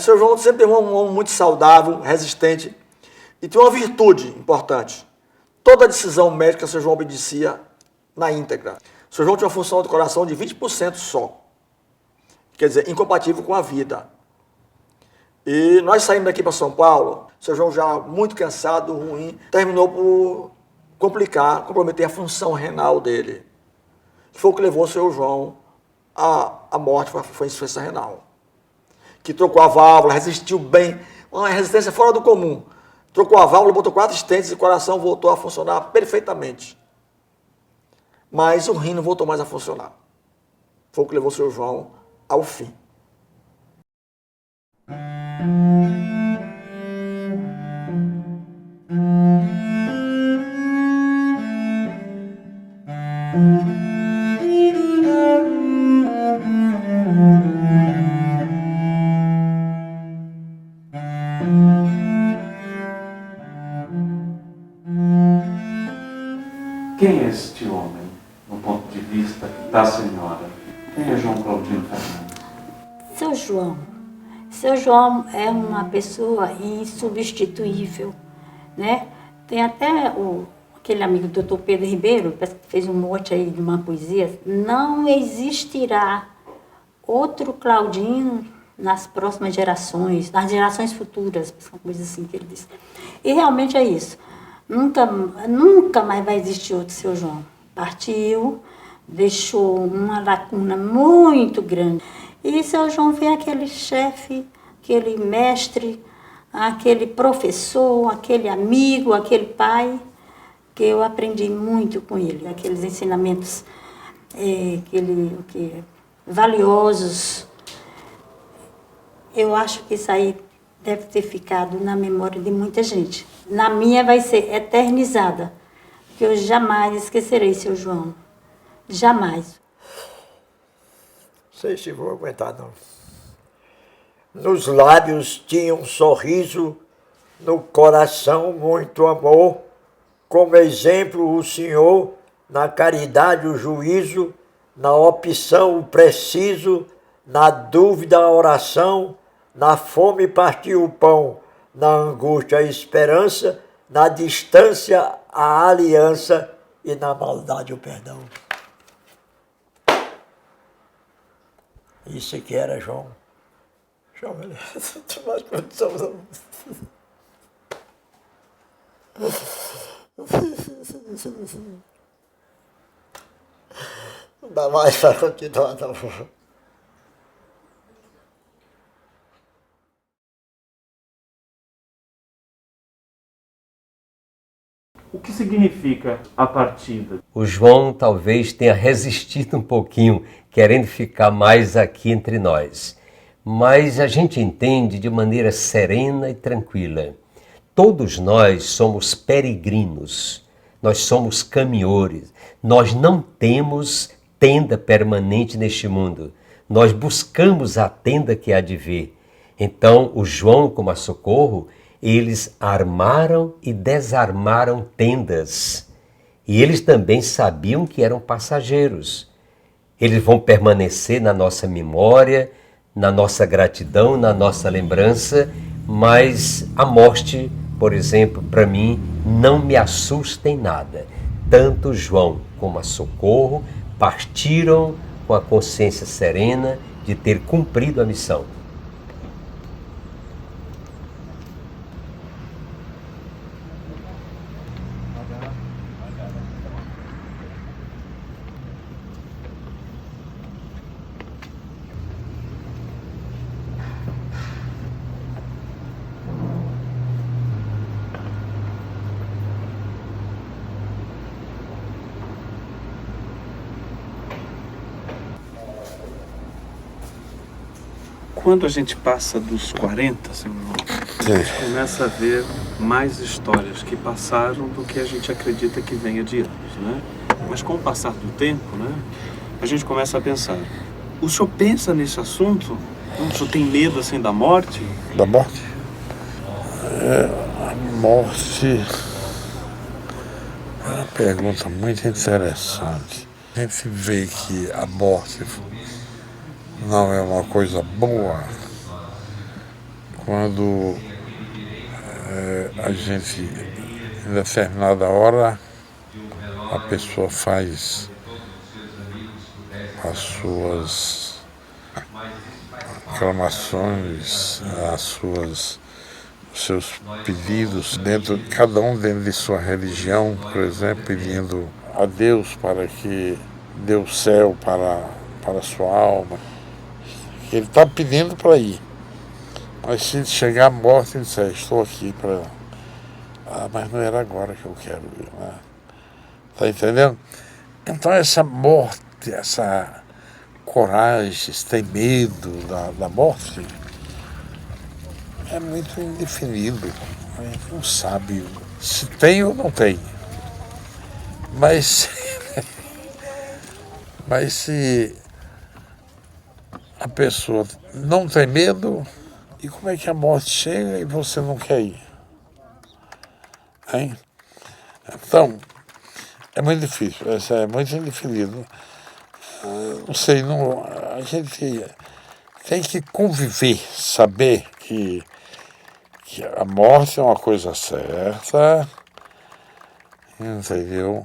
Seu João sempre foi um homem muito saudável, resistente, e tinha uma virtude importante. Toda decisão médica, seu João obedecia na íntegra. Seu João tinha uma função do coração de 20% só. Quer dizer, incompatível com a vida. E nós saímos daqui para São Paulo, seu João já muito cansado, ruim, terminou por comprometer a função renal dele. Que foi o que levou o seu João à morte, foi insuficiência renal. Que trocou a válvula, resistiu bem, uma resistência fora do comum. Trocou a válvula, botou 4 stents e o coração voltou a funcionar perfeitamente. Mas o rim não voltou mais a funcionar. Foi o que levou o seu João ao fim. Quem é este homem, do ponto de vista da senhora? Quem é João Claudino Fernandes? Seu João é uma pessoa insubstituível, né? Tem até aquele amigo do Dr. Pedro Ribeiro, que fez um mote aí de uma poesia, não existirá outro Claudino nas próximas gerações, nas gerações futuras, uma coisa assim que ele disse. E realmente é isso. Nunca mais vai existir outro seu João. Partiu, deixou uma lacuna muito grande. E seu João foi aquele chefe, aquele mestre, aquele professor, aquele amigo, aquele pai, que eu aprendi muito com ele. Aqueles ensinamentos valiosos. Eu acho que isso aí deve ter ficado na memória de muita gente. Na minha vai ser eternizada, porque eu jamais esquecerei seu João. Jamais. Não sei se vou aguentar, não. Nos lábios tinha um sorriso, no coração muito amor. Como exemplo o Senhor, na caridade o juízo, na opção o preciso, na dúvida a oração, na fome partiu o pão, na angústia a esperança, na distância a aliança e na maldade o perdão. Isso aqui era João. João, ele não tem mais condição, não. Não dá mais para continuar, não. O que significa a partida? O João talvez tenha resistido um pouquinho, querendo ficar mais aqui entre nós. Mas a gente entende de maneira serena e tranquila. Todos nós somos peregrinos, nós somos caminhores, nós não temos tenda permanente neste mundo. Nós buscamos a tenda que há de vir. Então, o João, como a Socorro, eles armaram e desarmaram tendas. E eles também sabiam que eram passageiros. Eles vão permanecer na nossa memória, na nossa gratidão, na nossa lembrança, mas a morte, por exemplo, para mim, não me assusta em nada. Tanto João como a Socorro partiram com a consciência serena de ter cumprido a missão. Quando a gente passa dos 40, senhor, a gente começa a ver mais histórias que passaram do que a gente acredita que venha de anos, né? Mas com o passar do tempo, né, a gente começa a pensar. O senhor pensa nesse assunto? O senhor tem medo assim da morte? Da morte? A morte é uma pergunta muito interessante. A gente vê que a morte não é uma coisa boa, quando a gente, em determinada hora, a pessoa faz as suas aclamações, os seus pedidos, cada um dentro de sua religião, por exemplo, pedindo a Deus para que dê o céu para a sua alma. Ele está pedindo para ir. Mas se chegar a morte, ele disser, estou aqui para... mas não era agora que eu quero ir, né? Tá entendendo? Então essa morte, essa coragem, esse ter medo da morte, é muito indefinido. A gente não sabe se tem ou não tem. Mas se a pessoa não tem medo, e como é que a morte chega e você não quer ir? Hein? Então, é muito difícil, é muito indefinido. Não sei, a gente tem que conviver, saber que a morte é uma coisa certa, entendeu?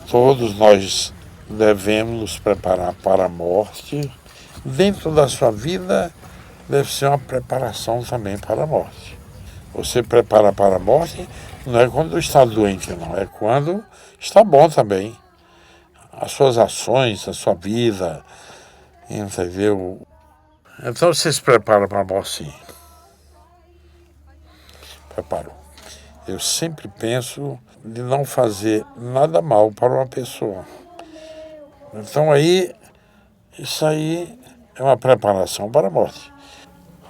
Todos nós devemos nos preparar para a morte. Dentro da sua vida deve ser uma preparação também para a morte. Você prepara para a morte não é quando está doente, não, é quando está bom também. As suas ações, a sua vida, entendeu? Então você se prepara para a morte, sim. Preparo. Eu sempre penso de não fazer nada mal para uma pessoa. Então isso aí é uma preparação para a morte.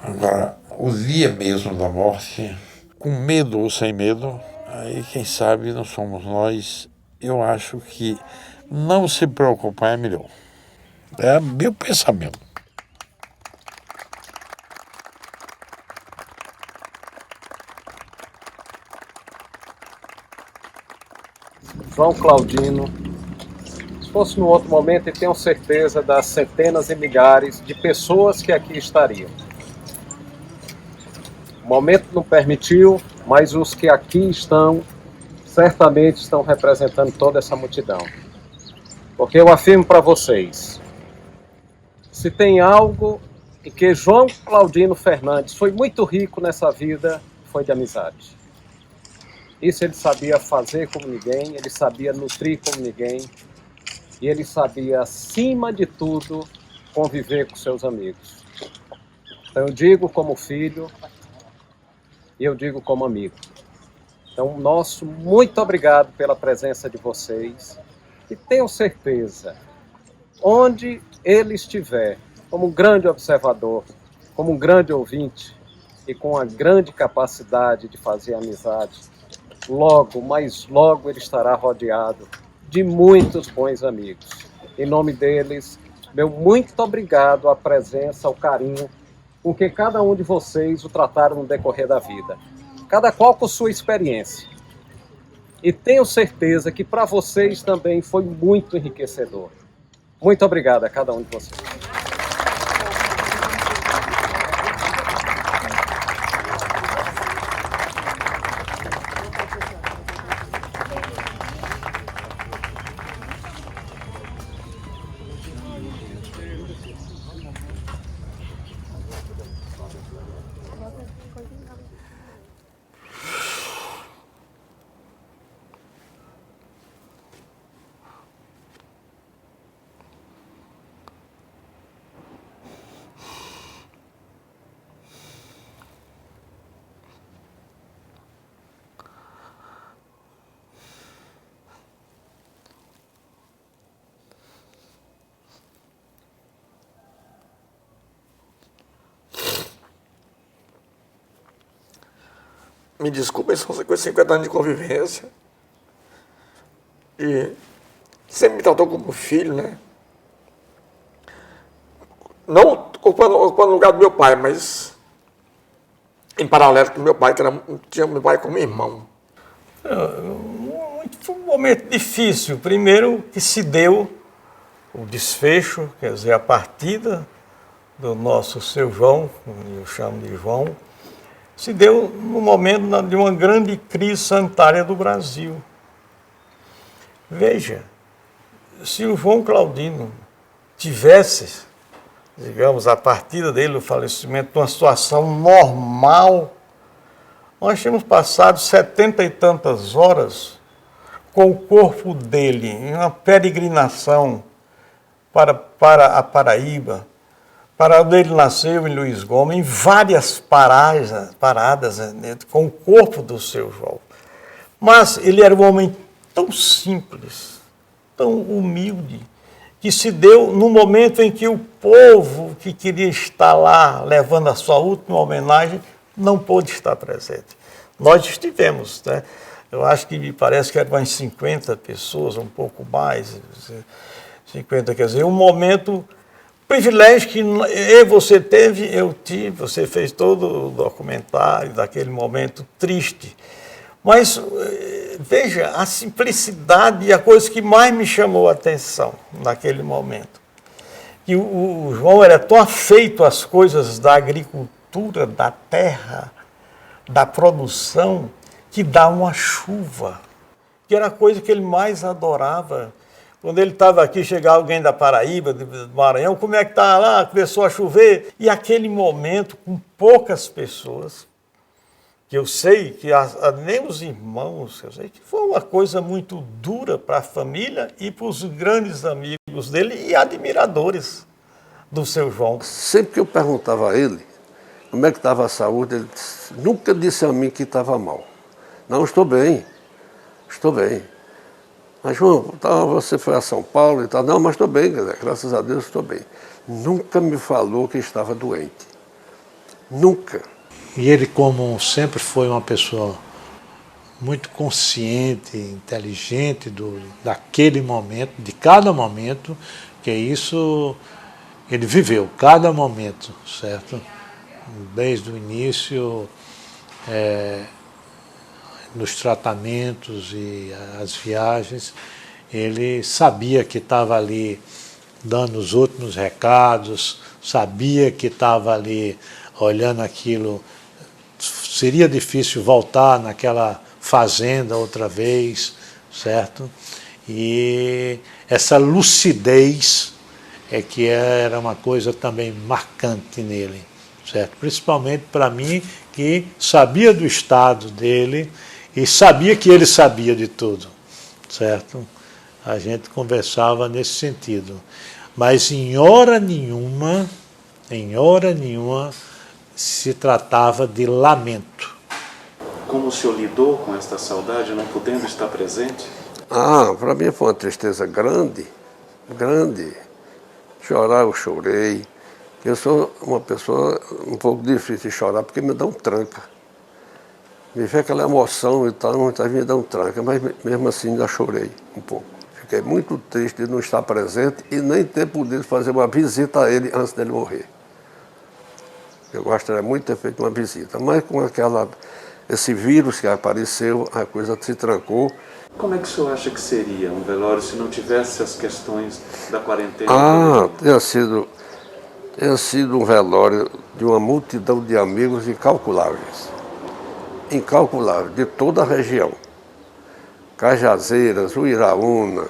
Agora, o dia mesmo da morte, com medo ou sem medo, aí quem sabe não somos nós. Eu acho que não se preocupar é melhor. É meu pensamento. João Claudino, se fosse num outro momento, eu tenho certeza das centenas e milhares de pessoas que aqui estariam. O momento não permitiu, mas os que aqui estão, certamente estão representando toda essa multidão. Porque eu afirmo para vocês, se tem algo em que João Claudino Fernandes foi muito rico nessa vida, foi de amizade. Isso ele sabia fazer como ninguém, ele sabia nutrir como ninguém, e ele sabia, acima de tudo, conviver com seus amigos. Então eu digo como filho, e eu digo como amigo. Então, nosso muito obrigado pela presença de vocês, e tenho certeza, onde ele estiver, como um grande observador, como um grande ouvinte, e com a grande capacidade de fazer amizade, logo, mas logo ele estará rodeado de muitos bons amigos. Em nome deles, meu muito obrigado à presença, ao carinho com que cada um de vocês o trataram no decorrer da vida. Cada qual com sua experiência. E tenho certeza que para vocês também foi muito enriquecedor. Muito obrigado a cada um de vocês. Me desculpem, são 50 anos de convivência. E sempre me tratou como filho, né? Não ocupando o lugar do meu pai, mas em paralelo com meu pai, tinha meu pai como irmão. Foi um momento difícil. Primeiro que se deu o desfecho, quer dizer, a partida do nosso seu João, eu chamo de João, se deu no momento de uma grande crise sanitária do Brasil. Veja, se o João Claudino tivesse, digamos, a partida dele, o falecimento, numa situação normal, nós tínhamos passado 70 e tantas horas com o corpo dele em uma peregrinação para a Paraíba, para onde ele nasceu, em Luiz Gomes, em várias paradas com o corpo do seu João. Mas ele era um homem tão simples, tão humilde, que se deu no momento em que o povo que queria estar lá, levando a sua última homenagem, não pôde estar presente. Nós estivemos, né? Eu acho que me parece que eram umas 50 pessoas, um pouco mais, 50, quer dizer, um momento, privilégio que você teve, eu tive, você fez todo o documentário daquele momento triste. Mas veja, a simplicidade e a coisa que mais me chamou a atenção naquele momento. Que o João era tão afeito às coisas da agricultura, da terra, da produção, que dá uma chuva, que era a coisa que ele mais adorava. Quando ele estava aqui, chegava alguém da Paraíba, do Maranhão, como é que está lá? Começou a chover. E aquele momento, com poucas pessoas, que eu sei que nem os irmãos, eu sei que foi uma coisa muito dura para a família e para os grandes amigos dele e admiradores do seu João. Sempre que eu perguntava a ele como é que estava a saúde, ele nunca disse a mim que estava mal. Não, estou bem, estou bem. Mas, João, você foi a São Paulo e tal. Não, mas estou bem, graças a Deus estou bem. Nunca me falou que estava doente. Nunca. E ele, como sempre foi uma pessoa muito consciente, inteligente daquele momento, de cada momento, que isso ele viveu, cada momento, certo? Desde o início, nos tratamentos e as viagens, ele sabia que estava ali dando os últimos recados, sabia que estava ali olhando aquilo. Seria difícil voltar naquela fazenda outra vez, certo? E essa lucidez é que era uma coisa também marcante nele, certo? Principalmente para mim, que sabia do estado dele e sabia que ele sabia de tudo, certo? A gente conversava nesse sentido. Mas em hora nenhuma, se tratava de lamento. Como o senhor lidou com esta saudade, não podendo estar presente? Para mim foi uma tristeza grande, grande. Chorar eu chorei. Eu sou uma pessoa um pouco difícil de chorar, porque me dá um tranca. Me vê aquela emoção e tal, muitas vezes me dá um tranca, mas mesmo assim ainda chorei um pouco. Fiquei muito triste de não estar presente e nem ter podido fazer uma visita a ele antes dele morrer. Eu gostaria muito de ter feito uma visita, mas com esse vírus que apareceu, a coisa se trancou. Como é que o senhor acha que seria um velório se não tivesse as questões da quarentena? Teria sido um velório de uma multidão de amigos incalculáveis. Incalculáveis, de toda a região. Cajazeiras, Uiraúna,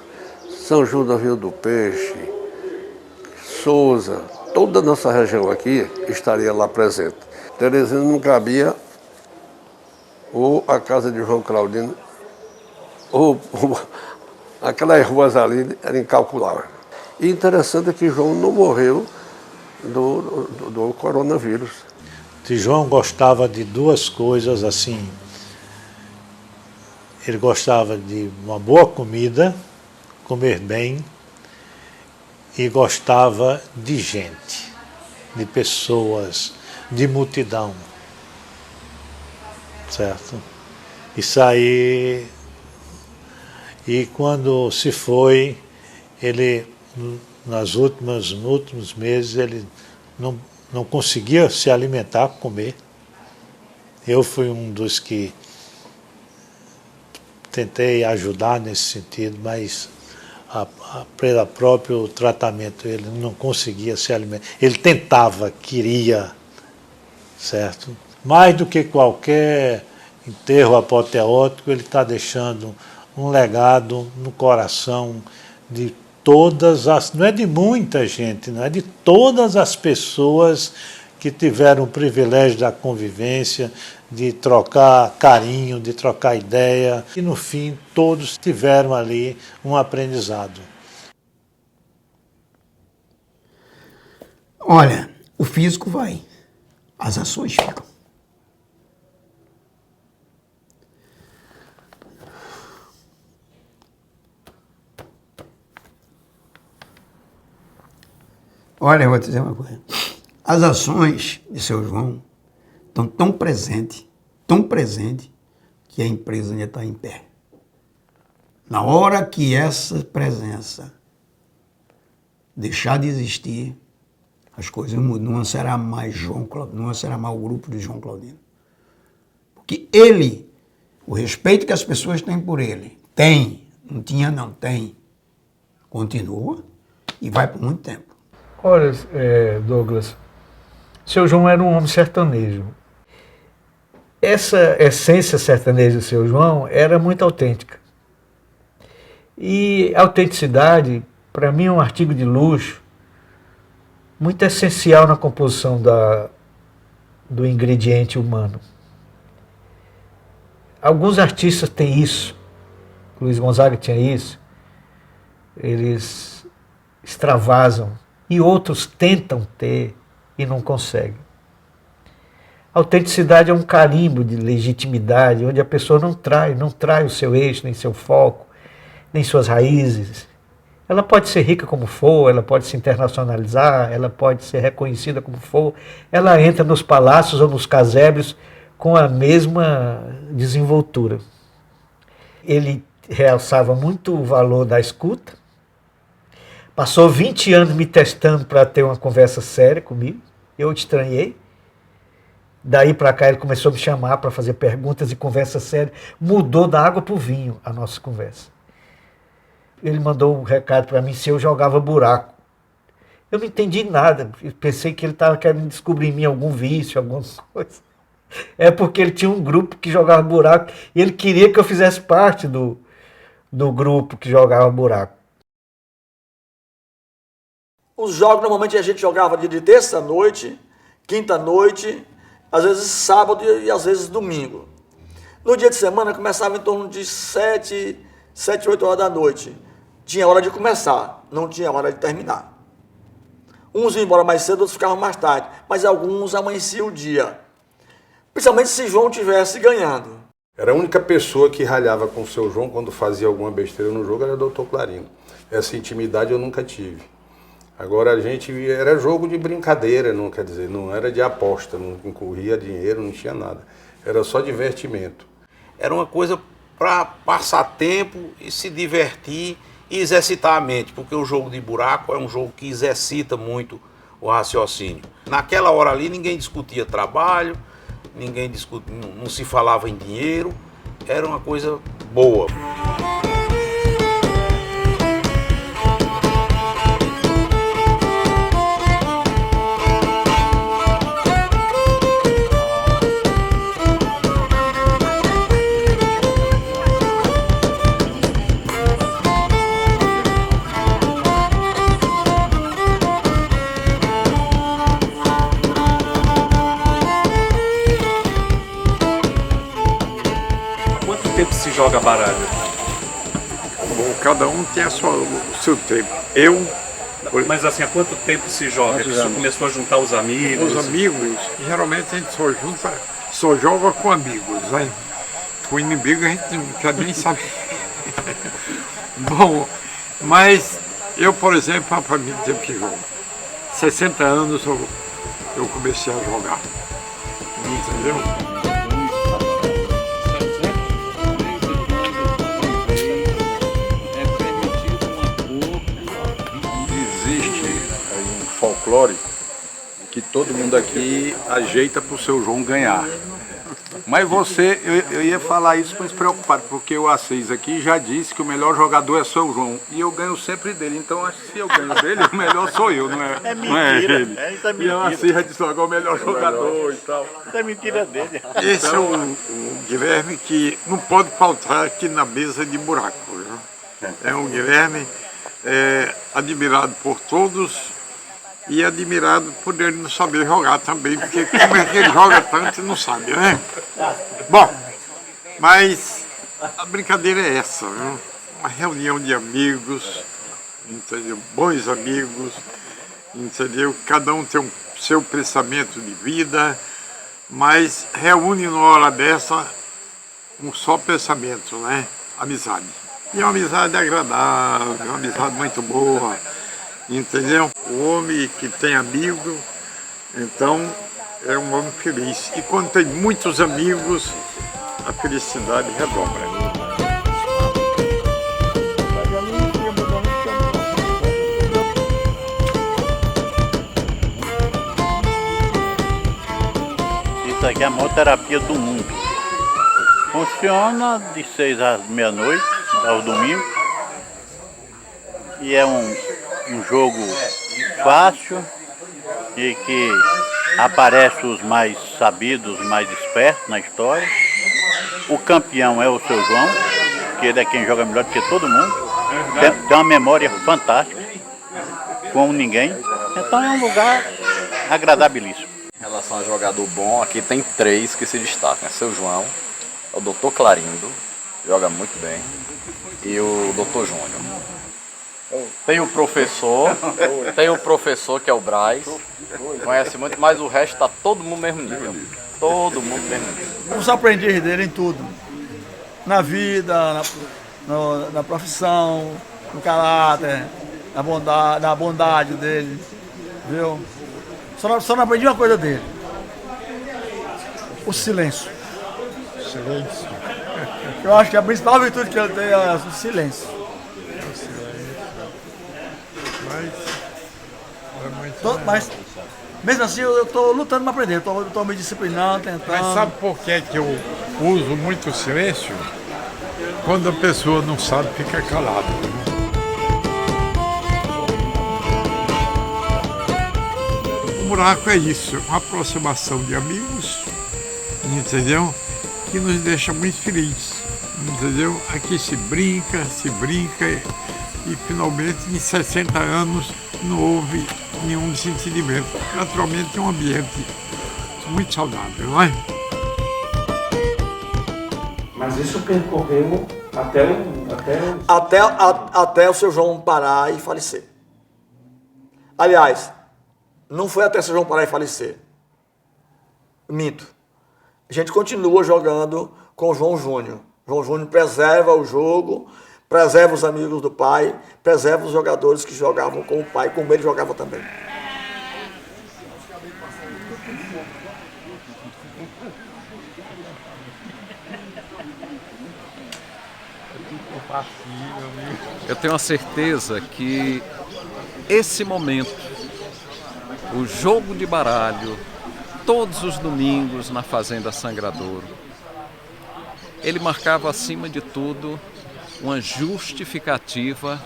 São João do Rio do Peixe, Souza, toda a nossa região aqui estaria lá presente. Teresina não cabia, ou a casa de João Claudino, ou aquelas ruas ali eram incalculáveis. E interessante é que João não morreu do coronavírus. João gostava de duas coisas assim. Ele gostava de uma boa comida, comer bem, e gostava de gente, de pessoas, de multidão, certo? Isso aí, e quando se foi, ele, nos últimos meses, ele não conseguia se alimentar, comer. Eu fui um dos que tentei ajudar nesse sentido, mas pelo próprio tratamento ele não conseguia se alimentar. Ele tentava, queria, certo? mais do que qualquer enterro apoteótico, ele está deixando um legado no coração de todas as, não é de muita gente, não é de todas as pessoas que tiveram o privilégio da convivência, de trocar carinho, de trocar ideia, e no fim todos tiveram ali um aprendizado. Olha, o físico vai, as ações ficam. Olha, eu vou te dizer uma coisa. As ações de seu João estão tão presentes, que a empresa ainda está em pé. Na hora que essa presença deixar de existir, as coisas mudam. Não será mais João Claudino, não será mais o grupo de João Claudino. Porque ele, o respeito que as pessoas têm por ele, tem, não tem, continua e vai por muito tempo. Olha, Douglas, seu João era um homem sertanejo. Essa essência sertaneja do seu João era muito autêntica. E a autenticidade, para mim, é um artigo de luxo, muito essencial na composição do ingrediente humano. Alguns artistas têm isso, Luiz Gonzaga tinha isso, eles extravasam, e outros tentam ter e não conseguem. A autenticidade é um carimbo de legitimidade, onde a pessoa não trai o seu eixo, nem seu foco, nem suas raízes. Ela pode ser rica como for, ela pode se internacionalizar, ela pode ser reconhecida como for, ela entra nos palácios ou nos casebres com a mesma desenvoltura. Ele realçava muito o valor da escuta, passou 20 anos me testando para ter uma conversa séria comigo, eu estranhei. Daí para cá ele começou a me chamar para fazer perguntas e conversa séria, mudou da água para o vinho a nossa conversa. Ele mandou um recado para mim se eu jogava buraco. Eu não entendi nada, eu pensei que ele estava querendo descobrir em mim algum vício, alguma coisa. É porque ele tinha um grupo que jogava buraco e ele queria que eu fizesse parte do grupo que jogava buraco. Os jogos normalmente a gente jogava de terça-noite, quinta-noite, às vezes sábado e às vezes domingo. No dia de semana começava em torno de 7, 8 horas da noite. Tinha hora de começar, não tinha hora de terminar. Uns iam embora mais cedo, outros ficavam mais tarde, mas alguns amanheciam o dia. Principalmente se João estivesse ganhando. Era a única pessoa que ralhava com o seu João quando fazia alguma besteira no jogo, era o Dr. Clarino. Essa intimidade eu nunca tive. Agora a gente era jogo de brincadeira, não quer dizer, não era de aposta, não corria dinheiro, não tinha nada. Era só divertimento. Era uma coisa para passar tempo e se divertir e exercitar a mente, porque o jogo de buraco é um jogo que exercita muito o raciocínio. Naquela hora ali ninguém discutia trabalho, não se falava em dinheiro, era uma coisa boa. Joga baralho? Bom, cada um tem o seu tempo. Mas assim, há quanto tempo se joga? Você começou a juntar os amigos? Os amigos, geralmente a gente só joga com amigos, né? Com inimigo a gente não quer nem saber. Bom, mas eu, por exemplo, para mim tempo que jogo. 60 anos eu comecei a jogar. Entendeu? Folclore que todo mundo aqui ajeita para o seu João ganhar. Mas você, eu ia falar isso, mas preocupado, porque o Assis aqui já disse que o melhor jogador é seu João. E eu ganho sempre dele. Então acho que se eu ganho dele, o melhor sou eu, não é? É mentira. Não é ele. Isso é mentira. E o Assis já disse logo, é o melhor jogador e tal. Isso é mentira dele. Esse é o Guilherme que não pode faltar aqui na mesa de buraco. Viu? É um Guilherme admirado por todos e admirado por ele não saber jogar também, porque como é que ele joga tanto e não sabe, né? Bom, mas a brincadeira é essa, viu? Uma reunião de amigos, entendeu? Bons amigos, entendeu? Cada um tem o seu pensamento de vida, mas reúne numa hora dessa um só pensamento, né? Amizade. E é uma amizade agradável, uma amizade muito boa, entendeu? O homem que tem amigo, então é um homem feliz. E quando tem muitos amigos, a felicidade redobra. Isso aqui é a maior terapia do mundo. Funciona de 6 às meia-noite, aos domingos. E é um jogo fácil e que aparece os mais sabidos, os mais espertos na história. O campeão é o seu João, que ele é quem joga melhor do que todo mundo. Tem uma memória fantástica, como ninguém. Então é um lugar agradabilíssimo. Em relação a jogador bom, aqui tem 3 que se destacam. É seu João, o Dr. Clarindo, joga muito bem, e o Dr. Júnior. Tem o professor que é o Braz, conhece muito, mas o resto tá todo mundo mesmo nível. Todo mundo mesmo nível. Os aprendiz dele em tudo. Na vida, na profissão, no caráter, na bondade dele. Viu? Só não aprendi uma coisa dele. O silêncio. Silêncio. Eu acho que a principal virtude que ele tem é o silêncio. Mas mesmo assim eu estou lutando para aprender, estou me disciplinando, tentando. Mas sabe por que eu uso muito o silêncio? Quando a pessoa não sabe, fica calada. O buraco é isso, uma aproximação de amigos, entendeu? Que nos deixa muito felizes, entendeu? Aqui se brinca e finalmente em 60 anos não houve nenhum desentenimento. Naturalmente é um ambiente muito saudável, não é? Mas isso percorreu até o seu João parar e falecer. Aliás, não foi até o seu João parar e falecer. Minto. A gente continua jogando com o João Júnior. João Júnior preserva o jogo, preserva os amigos do pai, preserva os jogadores que jogavam com o pai, como ele jogava também. Eu tenho a certeza que esse momento, o jogo de baralho, todos os domingos na Fazenda Sangradouro, ele marcava acima de tudo uma justificativa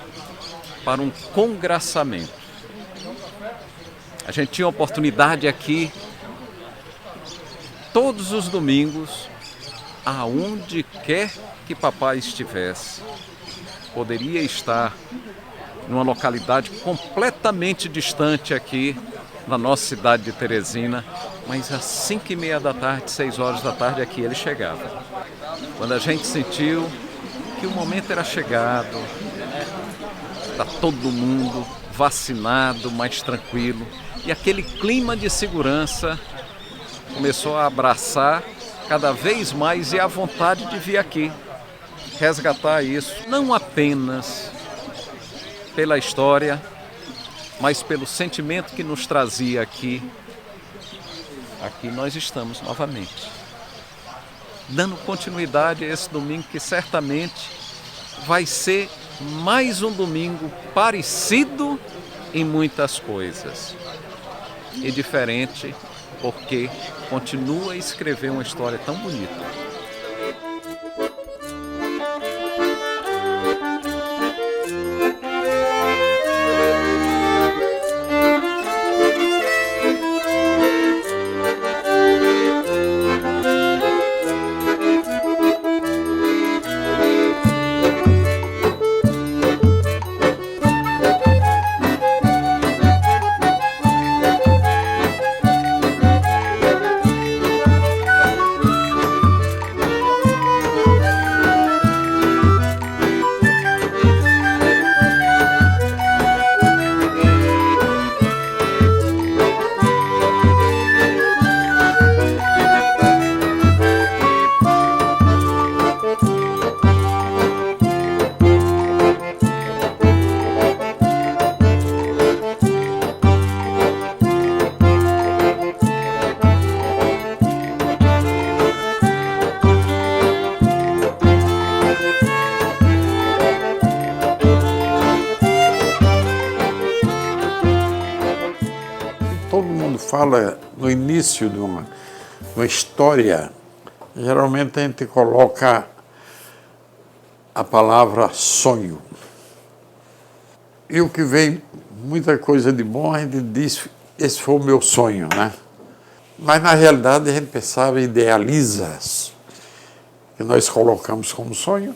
para um congraçamento. A gente tinha a oportunidade aqui, todos os domingos, aonde quer que papai estivesse, poderia estar numa localidade completamente distante aqui na nossa cidade de Teresina, mas às 5h30 da tarde, 6 horas da tarde, aqui ele chegava. Quando a gente sentiu que o momento era chegado, está todo mundo vacinado, mais tranquilo, e aquele clima de segurança começou a abraçar cada vez mais e a vontade de vir aqui resgatar isso, não apenas pela história, mas pelo sentimento que nos trazia aqui. Aqui nós estamos novamente, dando continuidade a esse domingo que certamente vai ser mais um domingo parecido em muitas coisas e diferente porque continua a escrever uma história tão bonita. Todo mundo fala no início de uma história, geralmente a gente coloca a palavra sonho. E o que vem, muita coisa de bom, a gente diz, esse foi o meu sonho, né? Mas na realidade a gente pensava, idealiza, que nós colocamos como sonho.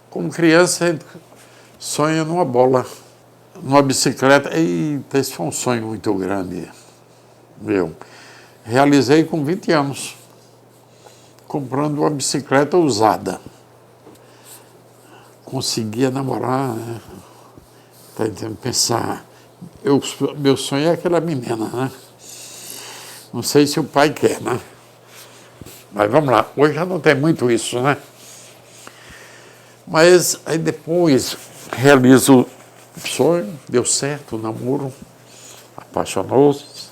Como criança, a gente sonha numa bola, numa bicicleta. Eita, esse foi um sonho muito grande meu. Realizei com 20 anos, comprando uma bicicleta usada. Conseguia namorar, né? Tá entendendo? Pensar. Meu sonho é aquela menina, né? Não sei se o pai quer, né? Mas vamos lá, hoje já não tem muito isso, né? Mas aí depois realizo o sonho, deu certo o namoro, apaixonou-se.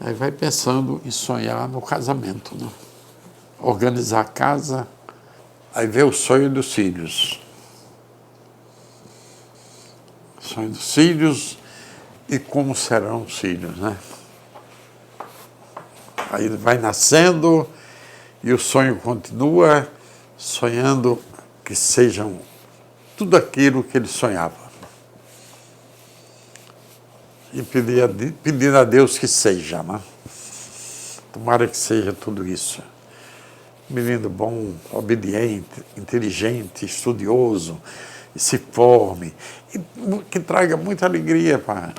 Aí vai pensando em sonhar no casamento, né? Organizar a casa, aí vê o sonho dos filhos. Sonho dos filhos e como serão os filhos, né? Aí vai nascendo e o sonho continua, sonhando que sejam tudo aquilo que ele sonhava. E pedindo a Deus que seja, né? Tomara que seja tudo isso. Menino bom, obediente, inteligente, estudioso, e se forme, e que traga muita alegria, para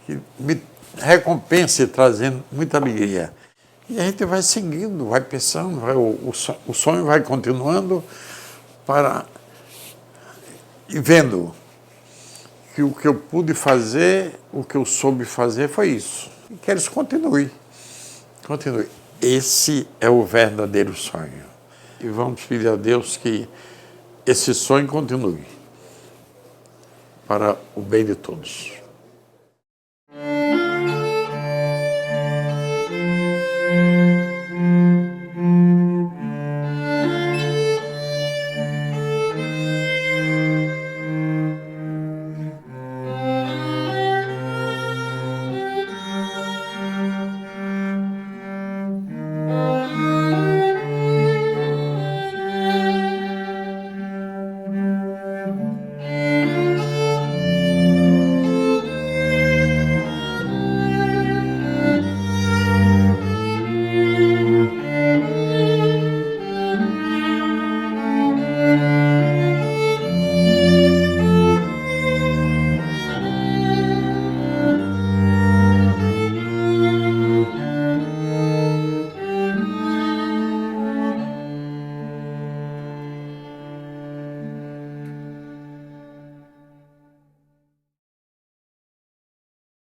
que me recompense trazendo muita alegria. E a gente vai seguindo, vai pensando, o sonho vai continuando e vendo que o que eu pude fazer, o que eu soube fazer foi isso. E que eles continuem. Continue. Esse é o verdadeiro sonho. E vamos pedir a Deus que esse sonho continue para o bem de todos.